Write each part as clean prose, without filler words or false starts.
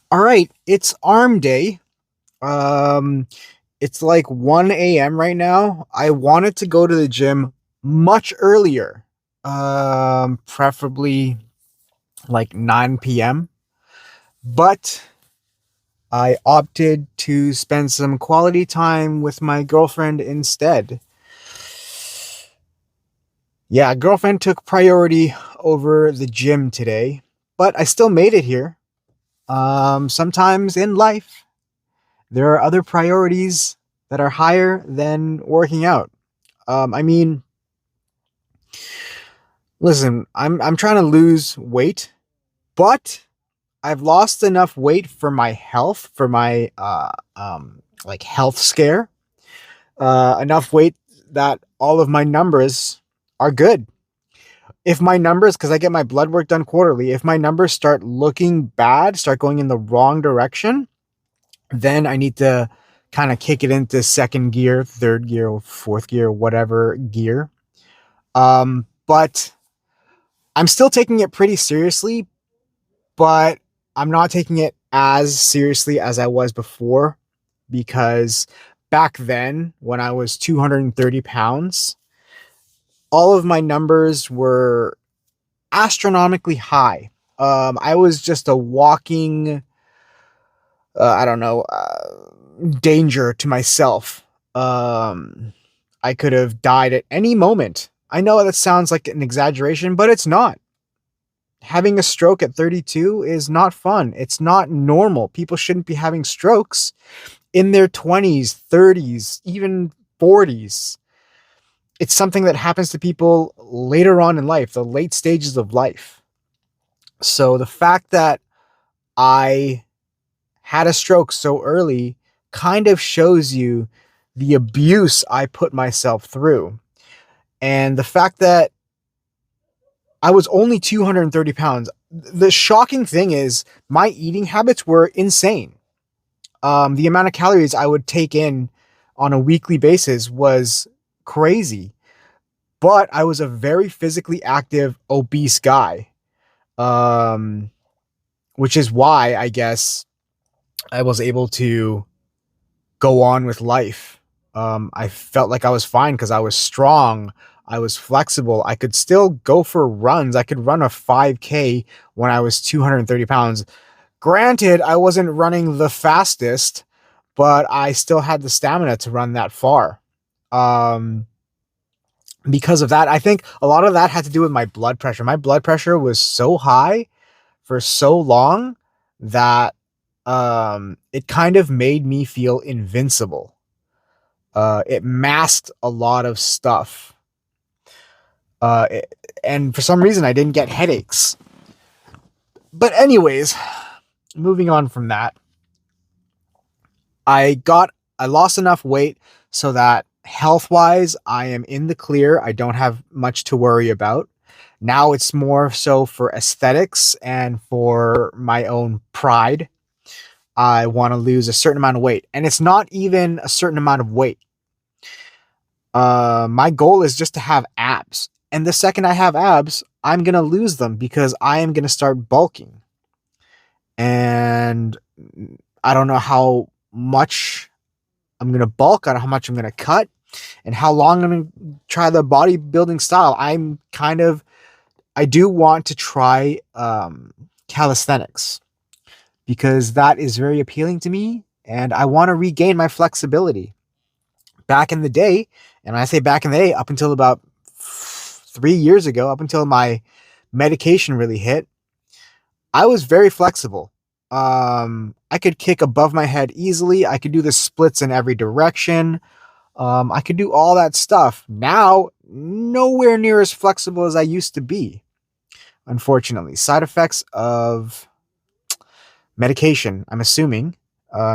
All right, it's arm day. Um, it's like 1 a.m. right now. I wanted to go to the gym much earlier. Preferably like 9 p.m. But I opted to spend some quality time with my girlfriend instead. Yeah, girlfriend took priority over the gym today, but I still made it here. Sometimes in life, there are other priorities that are higher than working out. I mean, listen, I'm trying to lose weight, but I've lost enough weight for my health, for my like health scare. Enough weight that all of my numbers are good. If my numbers, because I get my blood work done quarterly, if my numbers start looking bad, start going in the wrong direction, then I need to kind of kick it into second gear, third gear, fourth gear, whatever gear. But I'm still taking it pretty seriously, but I'm not taking it as seriously as I was before because back then, when I was 230 pounds, all of my numbers were astronomically high. I was just a walking, I don't know, danger to myself. I could have died at any moment. I know that sounds like an exaggeration, but it's not. Having a stroke at 32 is not fun. It's not normal. People shouldn't be having strokes in their 20s, 30s, even 40s. It's something that happens to people later on in life, the late stages of life. So the fact that I had a stroke so early kind of shows you the abuse I put myself through. And the fact that I was only 230 pounds. The shocking thing is my eating habits were insane. The amount of calories I would take in on a weekly basis was crazy. But I was a very physically active, obese guy. Um, which is why I guess I was able to go on with life. I felt like I was fine because I was strong. I was flexible. I could still go for runs. I could run a 5K when I was 230 pounds. Granted, I wasn't running the fastest, but I still had the stamina to run that far. Um, because of that, I think a lot of that had to do with my blood pressure. My blood pressure was so high for so long that it kind of made me feel invincible. It masked a lot of stuff. And for some reason, I didn't get headaches. But, anyways, moving on from that, I lost enough weight so that health wise, I am in the clear. I don't have much to worry about. Now it's more so for aesthetics and for my own pride. I want to lose a certain amount of weight, and it's not even a certain amount of weight. My goal is just to have abs. And the second I have abs, I'm going to lose them because I am going to start bulking. And I don't know how much I'm going to bulk, I don't know how much I'm going to cut, and how long I'm going to try the bodybuilding style. I do want to try calisthenics because that is very appealing to me. And I want to regain my flexibility. Back in the day, and when I say back in the day, up until about 3 years ago, up until my medication really hit, I was very flexible. I could kick above my head easily. I could do the splits in every direction. I could do all that stuff. Now, nowhere near as flexible as I used to be, unfortunately. Side effects of medication, I'm assuming,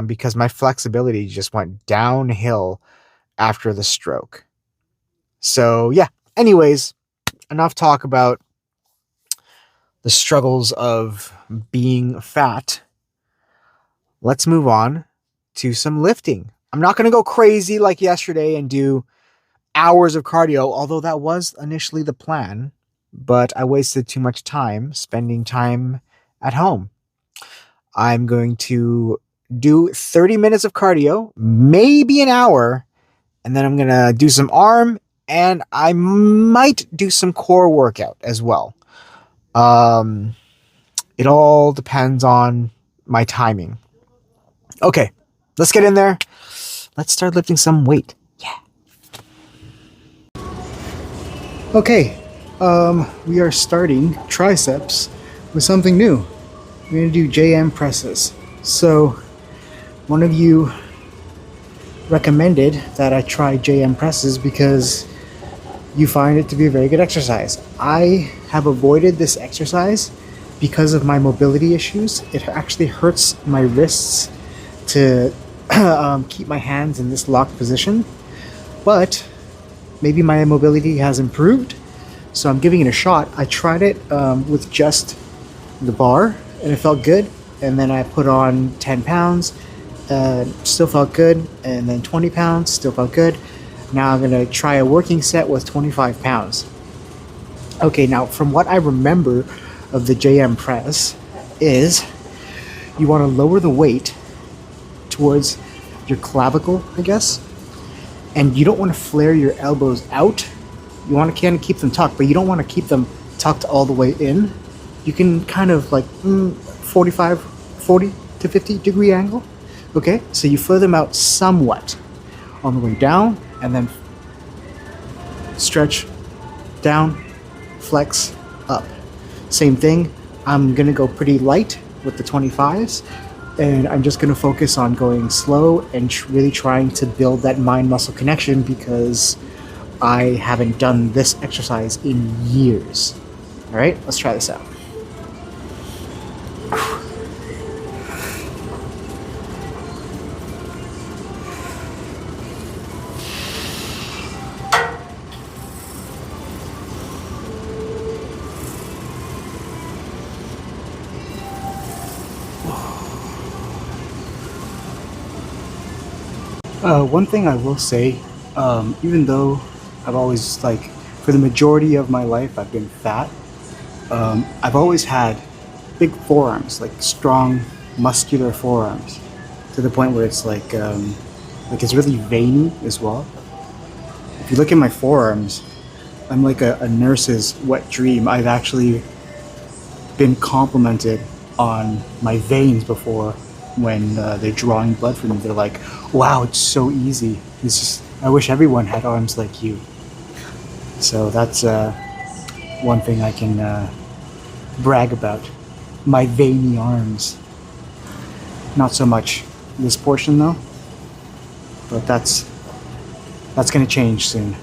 because my flexibility just went downhill after the stroke. So, yeah. Anyways, enough talk about the struggles of being fat. Let's move on to some lifting. I'm not going to go crazy like yesterday and do hours of cardio, although that was initially the plan, but I wasted too much time spending time at home. I'm going to do 30 minutes of cardio, maybe an hour, and then I'm going to do some arm and I might do some core workout as well. Um, it all depends on my timing. Okay, let's get in there. Let's start lifting some weight. Yeah. Okay, we are starting triceps with something new. We're going to do JM presses. So, one of you recommended that I try JM presses because you find it to be a very good exercise. I have avoided this exercise because of my mobility issues. It actually hurts my wrists to keep my hands in this locked position, but maybe my mobility has improved, so I'm giving it a shot. I tried it with just the bar and it felt good, and then I put on 10 pounds, still felt good, and then 20 pounds, still felt good. Now I'm gonna try a working set with 25 pounds. Okay, now from what I remember of the JM press is you want to lower the weight towards your clavicle, I guess, and you don't want to flare your elbows out. You want to kind of keep them tucked, but you don't want to keep them tucked all the way in. You can kind of like 40 to 50 degree angle. Okay, so you flare them out somewhat on the way down, and then stretch down, flex up. Same thing. I'm gonna go pretty light with the 25s, and I'm just gonna focus on going slow and really trying to build that mind muscle connection because I haven't done this exercise in years. All right, let's try this out. One thing I will say, even though I've always, like, for the majority of my life, I've been fat, I've always had big forearms, like strong, muscular forearms, to the point where it's like it's really veiny as well. If you look at my forearms, I'm like a nurse's wet dream. I've actually been complimented on my veins before when they're drawing blood from me. They're like, "Wow, it's so easy. It's just I wish everyone had arms like you." So that's one thing I can brag about. My veiny arms. Not so much this portion though, but that's gonna change soon.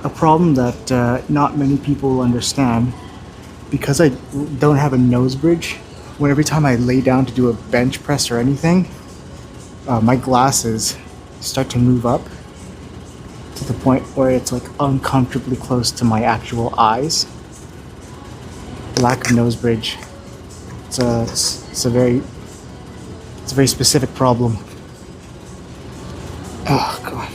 A problem that not many people understand, because I don't have a nose bridge. When every time I lay down to do a bench press or anything, my glasses start to move up to the point where it's like uncomfortably close to my actual eyes. Lack of nose bridge. It's a very specific problem. Oh god.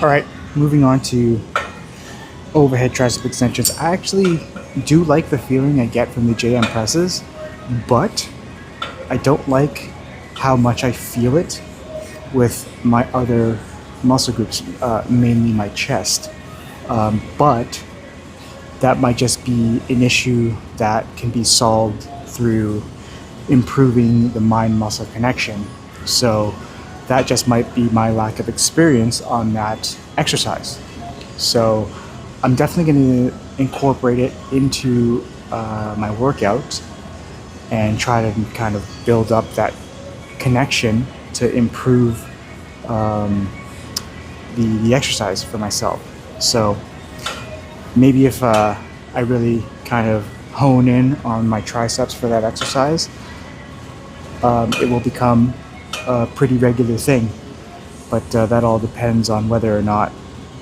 All right, moving on to overhead tricep extensions. I actually do like the feeling I get from the JM presses, but I don't like how much I feel it with my other muscle groups, mainly my chest. But that might just be an issue that can be solved through improving the mind muscle connection. So that just might be my lack of experience on that exercise. So I'm definitely going to incorporate it into my workout and try to kind of build up that connection to improve the exercise for myself. So maybe if I really kind of hone in on my triceps for that exercise, it will become a pretty regular thing. But that all depends on whether or not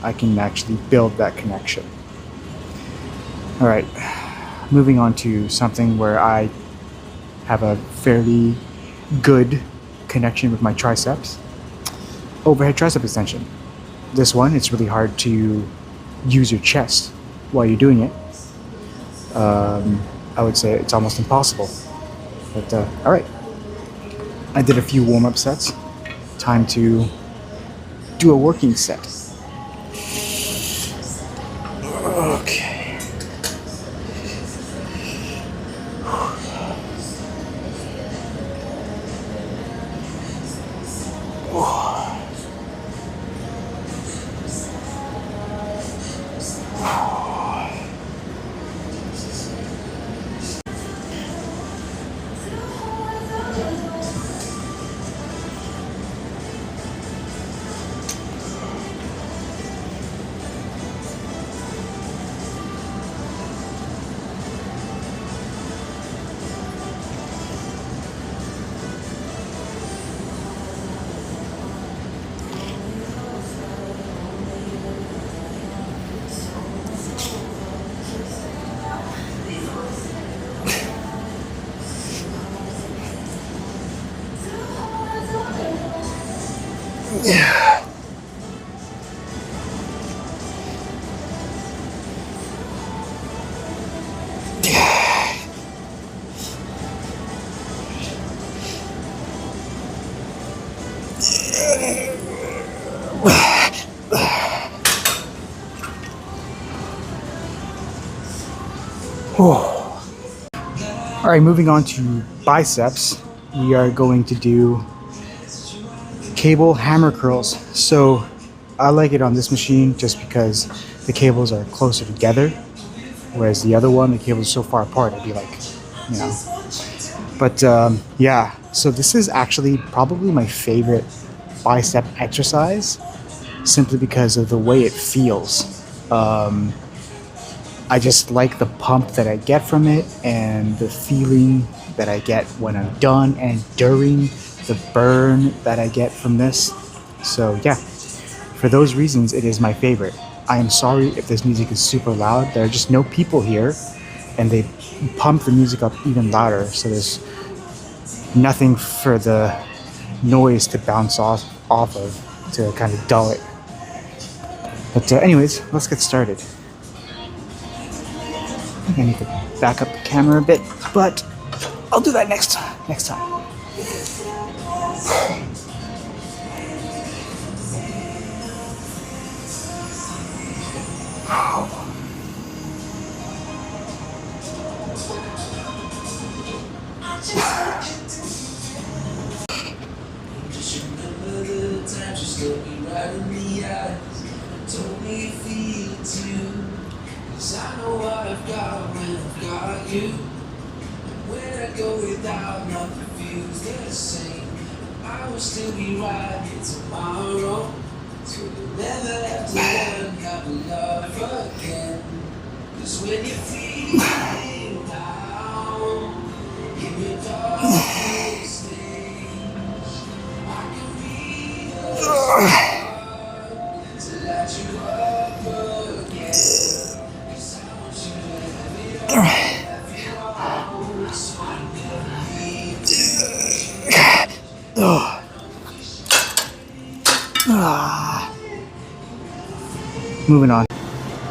I can actually build that connection. All right, moving on to something where I have a fairly good connection with my triceps. Overhead tricep extension. This one, it's really hard to use your chest while you're doing it. I would say it's almost impossible. But all right, I did a few warm-up sets. Time to do a working set. Okay. All right, moving on to biceps. We are going to do cable hammer curls. So I like it on this machine just because the cables are closer together, whereas the other one, the cables are so far apart, it'd be like, you know. But yeah, so this is actually probably my favorite bicep exercise simply because of the way it feels. I just like the pump that I get from it and the feeling that I get when I'm done and during the burn that I get from this. So yeah, for those reasons, it is my favorite. I am sorry if this music is super loud. There are just no people here and they pump the music up even louder. So there's nothing for the noise to bounce off of to kind of dull it. But anyways, let's get started. I think I need to back up the camera a bit, but I'll do that next time. I know what I've got when I've got you. When I go without, nothing feels the same. I will still be right here tomorrow. So you'll never have to learn how to love again. Cause when you feel down in your darkest days, I can be the star to light you up again. Moving on.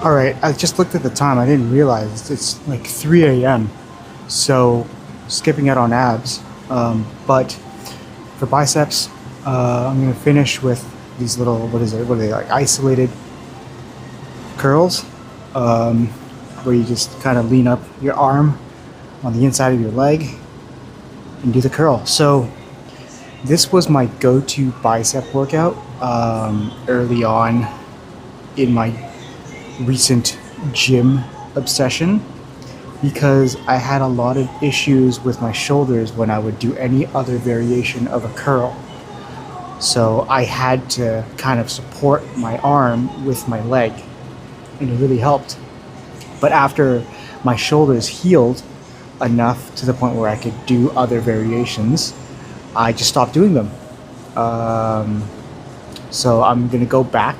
All right, I just looked at the time. I didn't realize it's like 3 a.m. So skipping out on abs. But for biceps, I'm gonna finish with these little, what is it? What are they, like isolated curls? Where you just kind of lean up your arm on the inside of your leg and do the curl. So this was my go-to bicep workout early on in my recent gym obsession, because I had a lot of issues with my shoulders when I would do any other variation of a curl. So I had to kind of support my arm with my leg, and it really helped. But after my shoulders healed enough to the point where I could do other variations, I just stopped doing them. So I'm gonna go back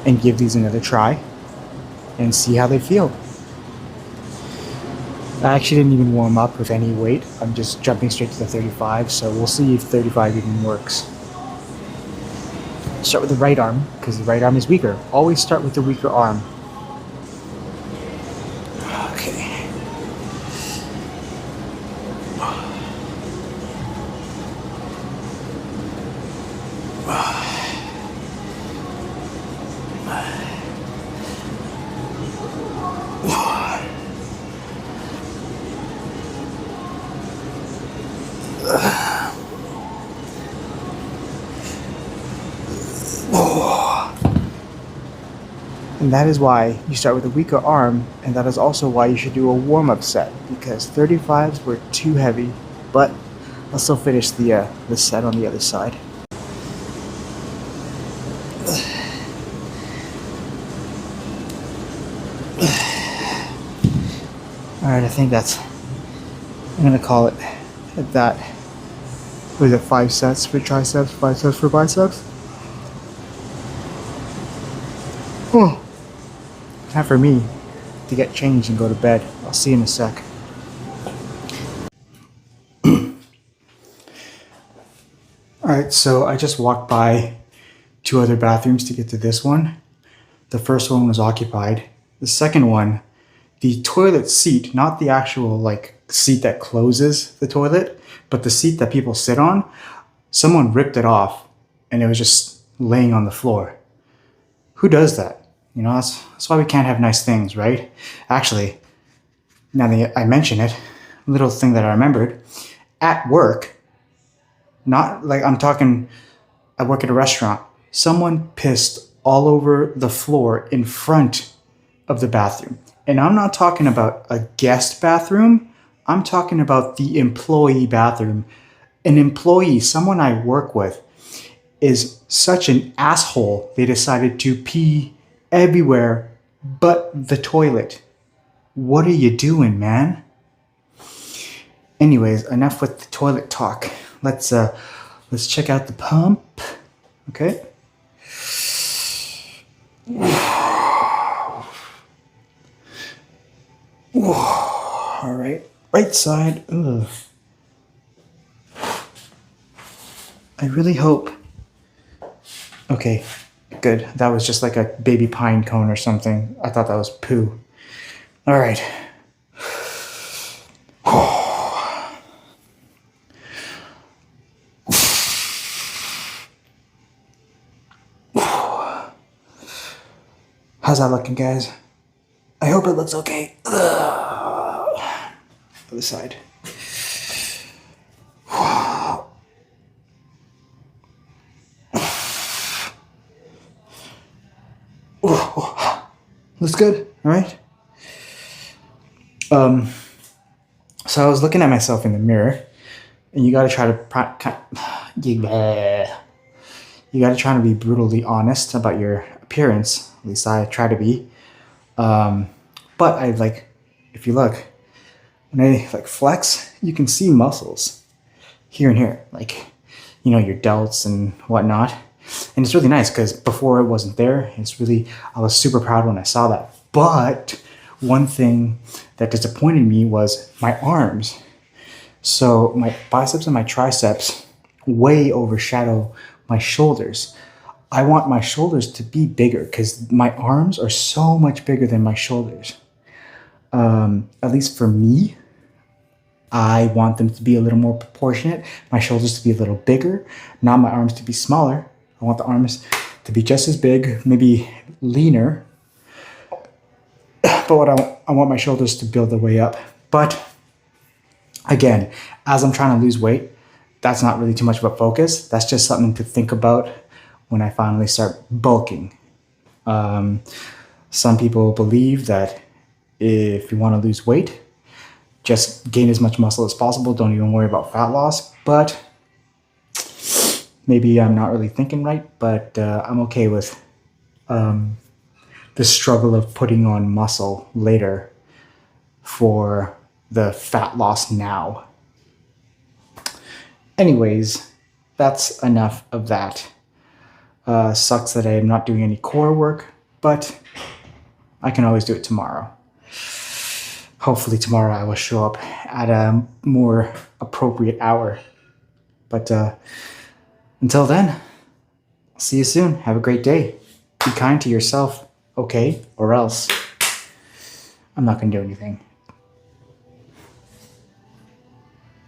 and give these another try and see how they feel. I actually didn't even warm up with any weight. I'm just jumping straight to the 35, so we'll see if 35 even works. Start with the right arm, because the right arm is weaker. Always start with the weaker arm. Okay. And that is why you start with a weaker arm, and that is also why you should do a warm-up set, because 35s were too heavy. But I'll still finish the set on the other side. Alright, I think that's, I'm gonna call it at that. What is it, 5 sets for triceps, 5 sets for biceps? Oh, time for me to get changed and go to bed. I'll see you in a sec. Alright, so I just walked by 2 other bathrooms to get to this one. The first one was occupied. The second one, the toilet seat, not the actual like seat that closes the toilet, but the seat that people sit on, someone ripped it off and it was just laying on the floor. Who does that? You know, that's why we can't have nice things, right? Actually, now that I mention it, a little thing that I remembered, at work, not like I'm talking, I work at a restaurant, someone pissed all over the floor in front of the bathroom. And I'm not talking about a guest bathroom, I'm talking about the employee bathroom. An employee, someone I work with, is such an asshole, they decided to pee everywhere but the toilet. What are you doing, man? Anyways, enough with the toilet talk. Let's check out the pump. Okay. All right, right side. Ugh. I really hope. Okay, good. That was just like a baby pine cone or something. I thought that was poo. All right. How's that looking, guys? I hope it looks okay. Ugh. Other side. Looks good, all right? So I was looking at myself in the mirror, and you gotta try to you gotta try to be brutally honest about your appearance. At least I try to be. But I like, if you look, when I like flex, you can see muscles here and here, like, you know, your delts and whatnot. And it's really nice because before it wasn't there. It's really, I was super proud when I saw that. But one thing that disappointed me was my arms. So my biceps and my triceps way overshadow my shoulders. I want my shoulders to be bigger because my arms are so much bigger than my shoulders. At least for me, I want them to be a little more proportionate, my shoulders to be a little bigger, not my arms to be smaller. I want the arms to be just as big, maybe leaner, but I want my shoulders to build their way up. But again, as I'm trying to lose weight, that's not really too much of a focus. That's just something to think about when I finally start bulking. Some people believe that if you want to lose weight, just gain as much muscle as possible. Don't even worry about fat loss. But maybe I'm not really thinking right, but I'm okay with the struggle of putting on muscle later for the fat loss now. Anyways, that's enough of that. Sucks that I am not doing any core work, but I can always do it tomorrow. Hopefully tomorrow I will show up at a more appropriate hour. But until then, I'll see you soon. Have a great day. Be kind to yourself, okay? Or else I'm not going to do anything.